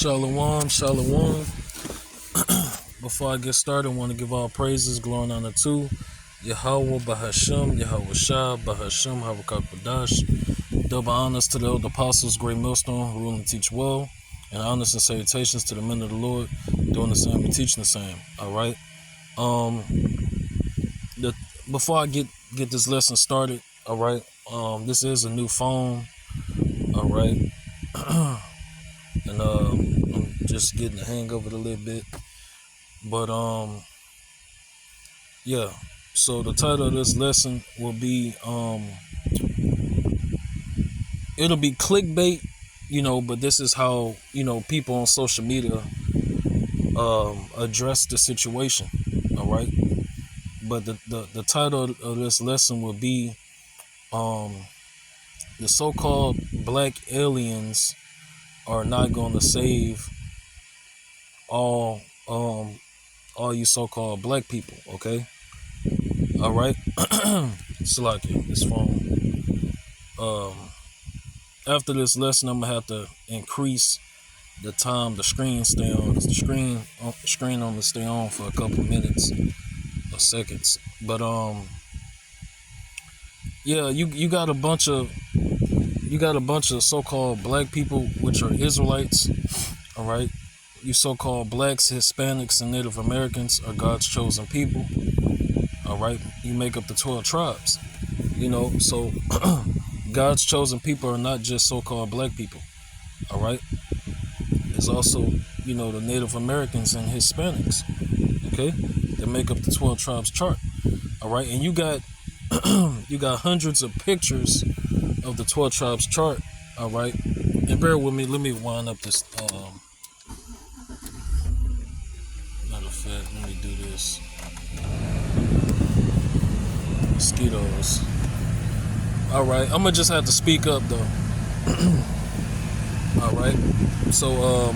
Shalom, shalom. Before I get started, I want to give all praises, glory, and honor to Yahweh Bahasham, Yahweh Shah, Bahasham, Havakak double honors to the elder apostles, great millstone, rule and teach well, and honors and salutations to the men of the Lord, doing the same and teaching the same. All right. Before I get this lesson started, all right. This is a new phone, all right. And I'm just getting the hang of it a little bit. But yeah. So the title of this lesson will be it'll be clickbait, but this is how, people on social media address the situation. All right. But the title of this lesson will be the so-called black aliens are not going to save all you so-called black people, okay? All right. Slaki, this phone. After this lesson, I'm gonna have to increase the time the screen stay on. The screen on to stay on for a couple minutes or seconds. But yeah, you got a bunch of so-called black people, which are Israelites. All right. You so-called blacks, Hispanics, and Native Americans are God's chosen people. All right. You make up the 12 tribes. So God's chosen people are not just so-called black people. All right. There's also, the Native Americans and Hispanics. Okay. That make up the 12 tribes chart. All right. And you got hundreds of pictures of the 12 tribes chart. All right. And bear with me. Let me wind up this. Matter of fact, let me do this. Mosquitoes. All right. I'm gonna just have to speak up though. All right. So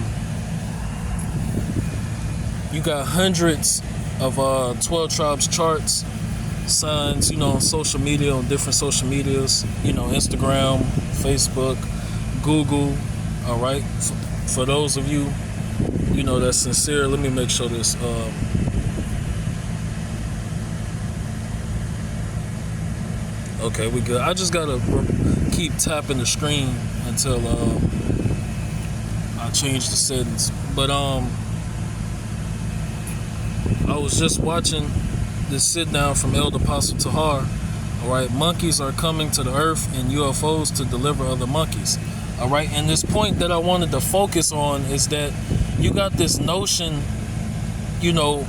you got hundreds of 12 tribes charts, signs, on social media, on different social medias, Instagram, Facebook, Google. All right. For those of you, that's sincere, let me make sure this. Okay, we good. I just gotta keep tapping the screen until I change the settings. But I was just watching this sit down from Elder Apostle Tahar. All right, monkeys are coming to the earth and UFOs to deliver other monkeys. All right, and this point that I wanted to focus on is that you got this notion,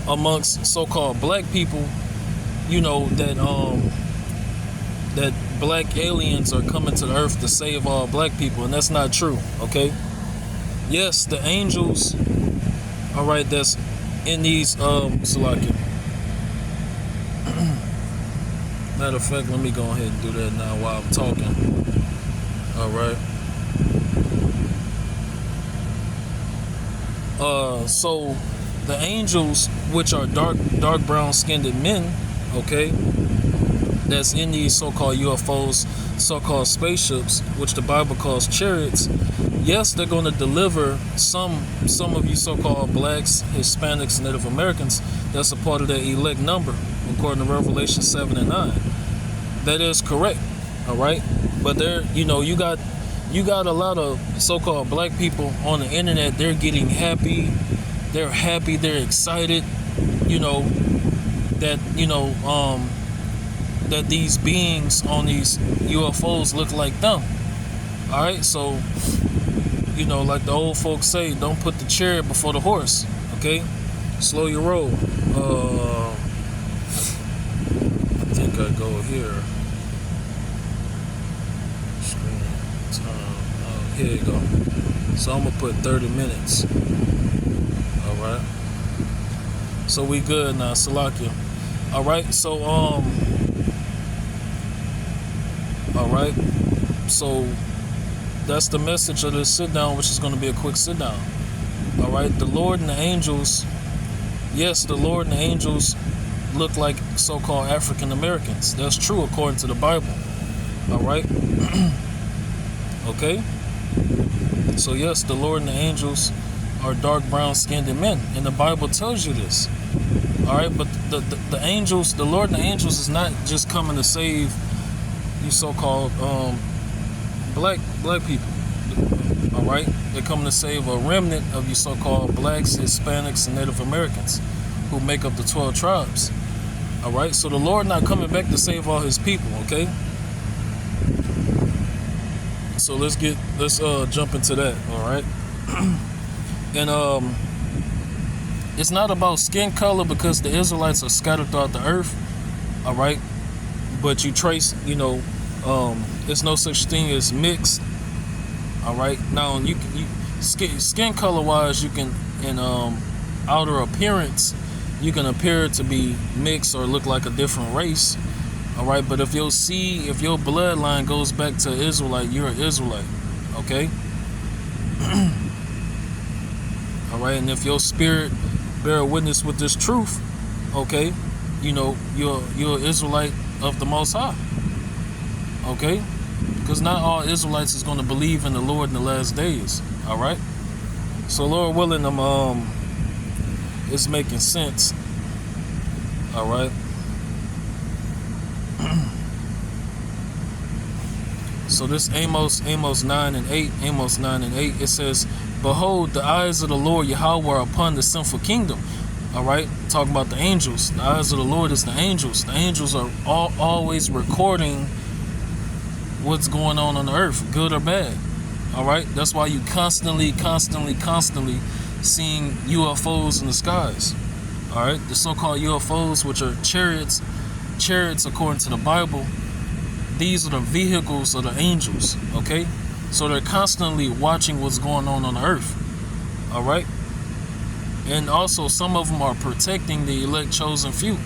amongst so-called black people, that black aliens are coming to the earth to save all black people, and that's not true. Okay. Yes, the angels, all right, that's in these Salakia. Matter of fact, let me go ahead and do that now while I'm talking. All right. So the angels, which are dark brown skinned men, okay, that's in these so-called UFOs, so-called spaceships, which the Bible calls chariots. Yes, they're going to deliver some of you so-called blacks, Hispanics, and Native Americans. That's a part of their elect number, according to Revelation 7 and 9. That is correct. All right. But there, you got a lot of so-called black people on the internet. They're getting happy. They're happy. They're excited. That these beings on these UFOs look like them. All right, so like the old folks say, don't put the chariot before the horse. Okay, slow your roll. I think I go here. Screen time. Here you go. So I'm gonna put 30 minutes. All right. So we good now, Salakia. All right. So all right, so that's the message of this sit down, which is going to be a quick sit down. All right, the Lord and the angels, yes, the Lord and the angels look like so-called African Americans. That's true according to the Bible. All right, okay. So yes, the Lord and the angels are dark brown skinned men, and the Bible tells you this. All right, but the angels, the Lord and the angels, is not just coming to save you so-called black people. All right, they're coming to save a remnant of you so-called blacks, Hispanics, and Native Americans, who make up the 12 tribes. All right, so the Lord not coming back to save all His people. Okay. So let's jump into that. All right, and it's not about skin color, because the Israelites are scattered throughout the earth. All right, but you trace, there's no such thing as mixed. All right, now you skin color wise, you can, in outer appearance, you can appear to be mixed or look like a different race. All right, but if your bloodline goes back to Israelite, you're an Israelite. Okay. All right, and if your spirit bear witness with this truth, okay, you're an Israelite of the Most High. Okay, because not all Israelites is going to believe in the Lord in the last days. All right, so Lord willing, it's making sense. All right. So this Amos 9 and 8, it says, "Behold, the eyes of the Lord Yahweh are upon the sinful kingdom." All right, talking about the angels. The eyes of the Lord is the angels. The angels are always recording what's going on the earth, good or bad. All right, that's why you constantly seeing UFOs in the skies. All right, the so-called UFOs, which are chariots according to the Bible. These are the vehicles of the angels. Okay, so they're constantly watching what's going on the earth. All right, and also some of them are protecting the elect chosen few.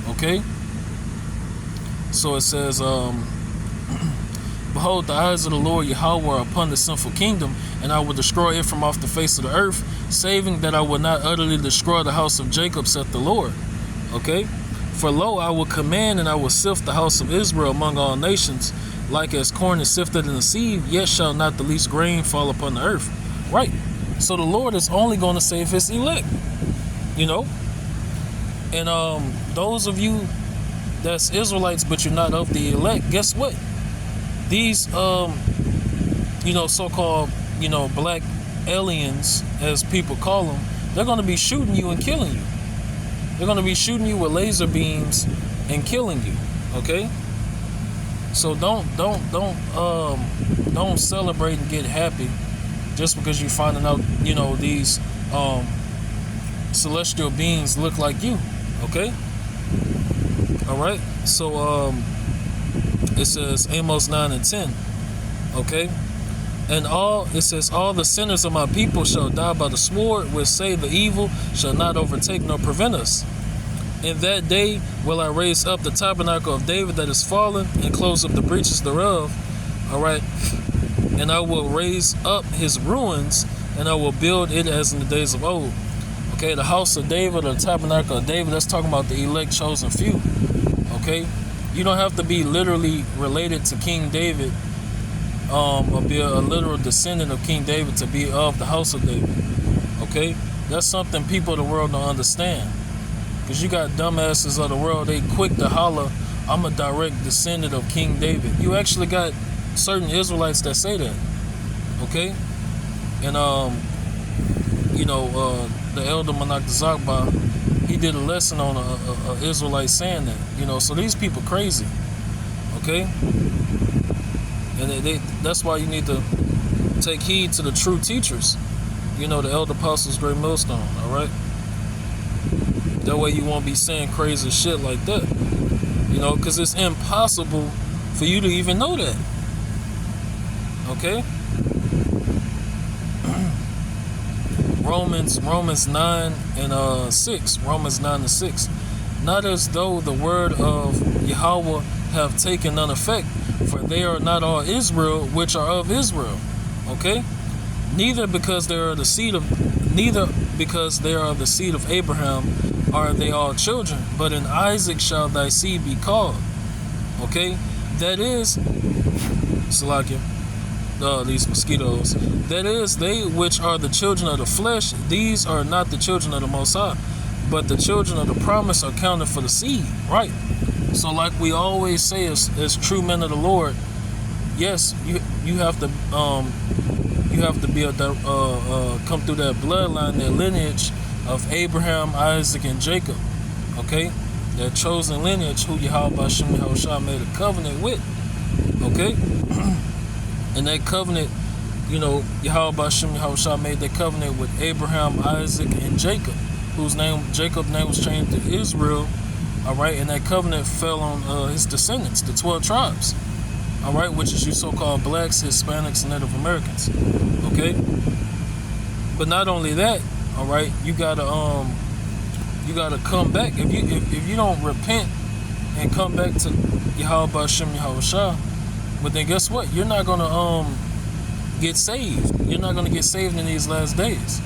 Okay, so it says, "Behold, the eyes of the Lord Yahweh are upon the sinful kingdom, and I will destroy it from off the face of the earth, saving that I will not utterly destroy the house of Jacob, saith the Lord." Okay, "For lo, I will command, and I will sift the house of Israel among all nations, like as corn is sifted in the sieve, yet shall not the least grain fall upon the earth." Right, so the Lord is only going to save His elect. And those of you that's Israelites but you're not of the elect, guess what? These so-called black aliens, as people call them, they're going to be shooting you and killing you. They're going to be shooting you with laser beams and killing you. Okay, so don't celebrate and get happy just because you're finding out these celestial beings look like you. Okay, all right, so it says Amos 9 and 10. Okay, and it says, "All the sinners of my people shall die by the sword, which say the evil shall not overtake nor prevent us. In that day will I raise up the tabernacle of David that is fallen, and close up the breaches thereof." All right, "And I will raise up his ruins, and I will build it as in the days of old." Okay, the house of David, or the tabernacle of David, that's talking about the elect chosen few. Okay, you don't have to be literally related to King David, or be a literal descendant of King David to be of the house of David. Okay, that's something people of the world don't understand. Because you got dumbasses of the world, they quick to holler, "I'm a direct descendant of King David." You actually got certain Israelites that say that. Okay, and the elder Manak Zakba, he did a lesson on a Israelite saying that. So these people crazy. Okay, and that's why you need to take heed to the true teachers. The elder apostles, great millstone. All right, that way you won't be saying crazy shit like that. Because it's impossible for you to even know that. Okay, Romans 9 and 6. Romans 9 and 6. "Not as though the word of Yahweh have taken none effect, for they are not all Israel which are of Israel." Okay, neither because they are the seed of Abraham are they all children, but in Isaac shall thy seed be called. Okay, that is, Salakia, these mosquitoes. That is, they which are the children of the flesh, these are not the children of the Most High, but the children of the promise are counted for the seed, right? So like we always say as true men of the Lord, yes, you have to be come through that bloodline, that lineage of Abraham, Isaac, and Jacob, okay? That chosen lineage who Yahweh Bashim Yahushua made a covenant with, okay? And that covenant, Yahweh Bashim Yahushua made that covenant with Abraham, Isaac, and Jacob, Jacob's name was changed to Israel, all right? And that covenant fell on his descendants, the 12 tribes, all right, which is you so-called blacks, Hispanics, and Native Americans, okay? But not only that, all right, you gotta come back. If you don't repent and come back to Yahweh Bashim Yahushua, but then guess what? You're not gonna get saved. You're not gonna get saved in these last days,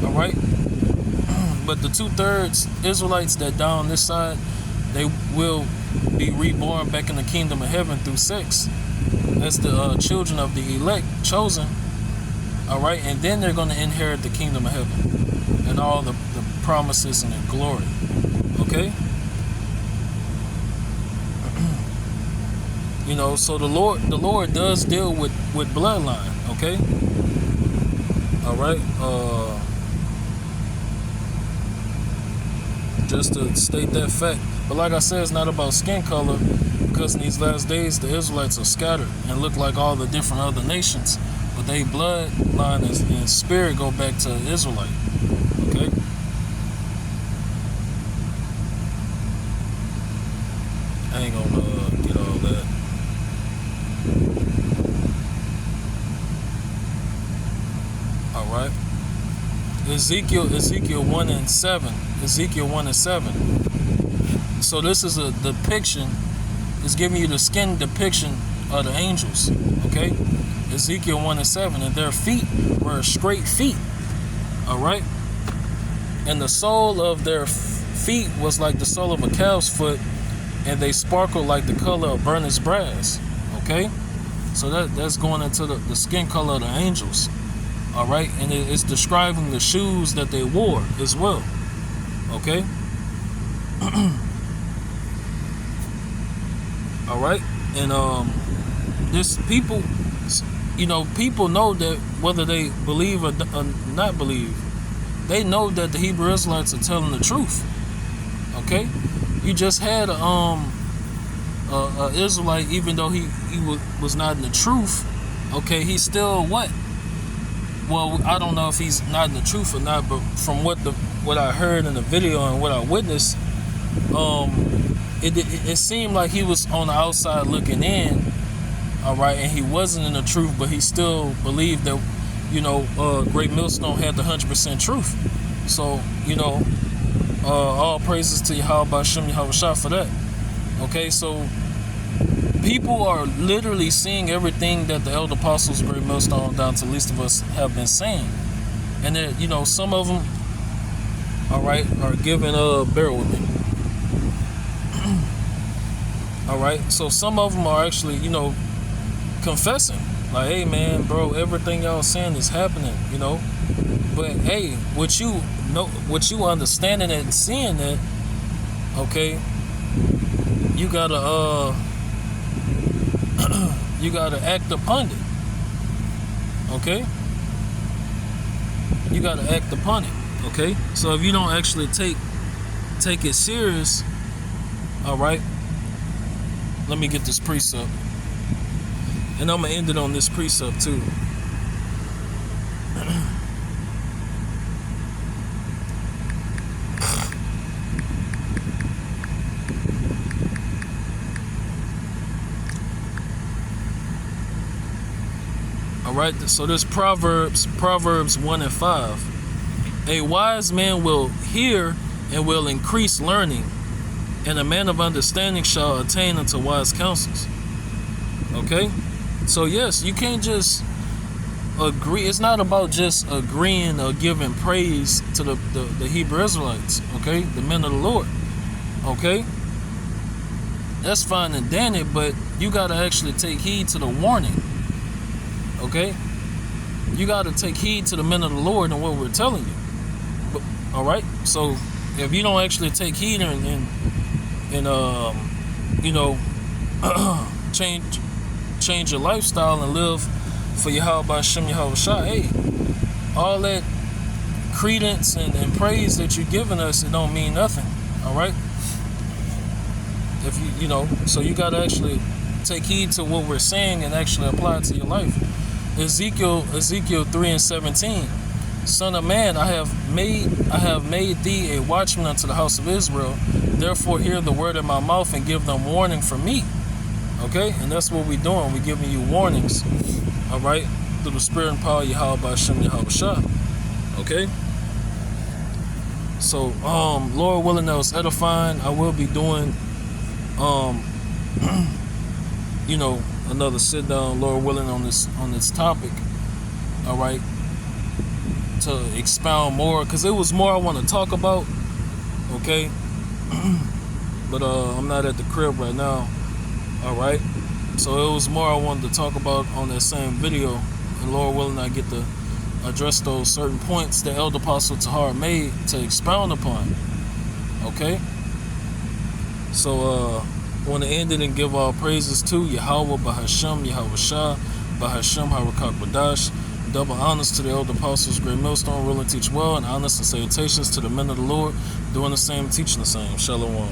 all right? But the 2/3 Israelites that die on this side, they will be reborn back in the kingdom of heaven through sex. That's the children of the elect, chosen. All right, and then they're going to inherit the kingdom of heaven and all the promises and the glory. Okay. So the Lord does deal with bloodline. Okay. All right. Just to state that fact. But like I said, it's not about skin color, because in these last days, the Israelites are scattered and look like all the different other nations. But they bloodline and spirit go back to Israelite. Okay? I ain't gonna get all that. Alright. Ezekiel 1 and 7. Ezekiel 1 and 7. So this is a depiction. It's giving you the skin depiction of the angels. Okay? Ezekiel 1 and 7. And their feet were straight feet. Alright? And the sole of their feet was like the sole of a cow's foot, and they sparkled like the color of burnished brass. Okay? So that's going into the skin color of the angels. Alright? And it's describing the shoes that they wore as well. Okay? Alright? And this people, people know that whether they believe or not believe, they know that the Hebrew Israelites are telling the truth. Okay? You just had a Israelite, even though he was not in the truth, okay, he's still what? Well, I don't know if he's not in the truth or not, but from what I heard in the video and what I witnessed, it seemed like he was on the outside looking in, all right, and he wasn't in the truth, but he still believed that, Great Millstone had the 100% truth. So, all praises to Yahweh Bashim Yahushua for that. Okay, so people are literally seeing everything that the elder apostles, Great Millstone, down to the least of us, have been saying. And then, some of them, all right, are giving, bear with me. All right, so some of them are actually, confessing. Like, hey, man, bro, everything y'all saying is happening, But, hey, what you understanding and seeing that, okay, you gotta act upon it. Okay? You gotta act upon it. Okay? So if you don't actually take it serious, alright, let me get this precept. And I'm gonna end it on this precept too. Alright, so this Proverbs 1 and 5. A wise man will hear and will increase learning, and a man of understanding shall attain unto wise counsels. Okay? So yes, you can't just agree. It's not about just agreeing or giving praise to the Hebrew Israelites, okay? The men of the Lord, okay? That's fine and dandy, but you got to actually take heed to the warning, Okay? You got to take heed to the men of the Lord and what we're telling you. But, all right? So if you don't actually take heed and you know, change your lifestyle and live for Yahweh Hashem Yahweh Shah, hey, all that credence and praise that you're giving us, it don't mean nothing. All right? If you know, so you got to actually take heed to what we're saying and actually apply it to your life. Ezekiel 3:17, Son of man, I have made thee a watchman unto the house of Israel. Therefore hear the word of my mouth and give them warning from me. Okay, and that's what we're doing. We're giving you warnings. All right, through the spirit and power of Yahweh Hashem Yahweh Shah. Okay. So Lord willing, that was edifying. I will be doing you know, another sit down, Lord willing, on this topic. All right, to expound more, because it was more I want to talk about. Okay, but I'm not at the crib right now. All right, so it was more I wanted to talk about on that same video, and Lord willing, I get to address those certain points that Elder Apostle Tahar made to expound upon. Okay, so I want to end it and give all praises to Yahweh Bahashem Yahweh Shah Bahashem Harakak Badash. Double honors to the elder apostles, great millstone, rule and teach well, and honors and salutations to the men of the Lord, doing the same, teaching the same. Shalom.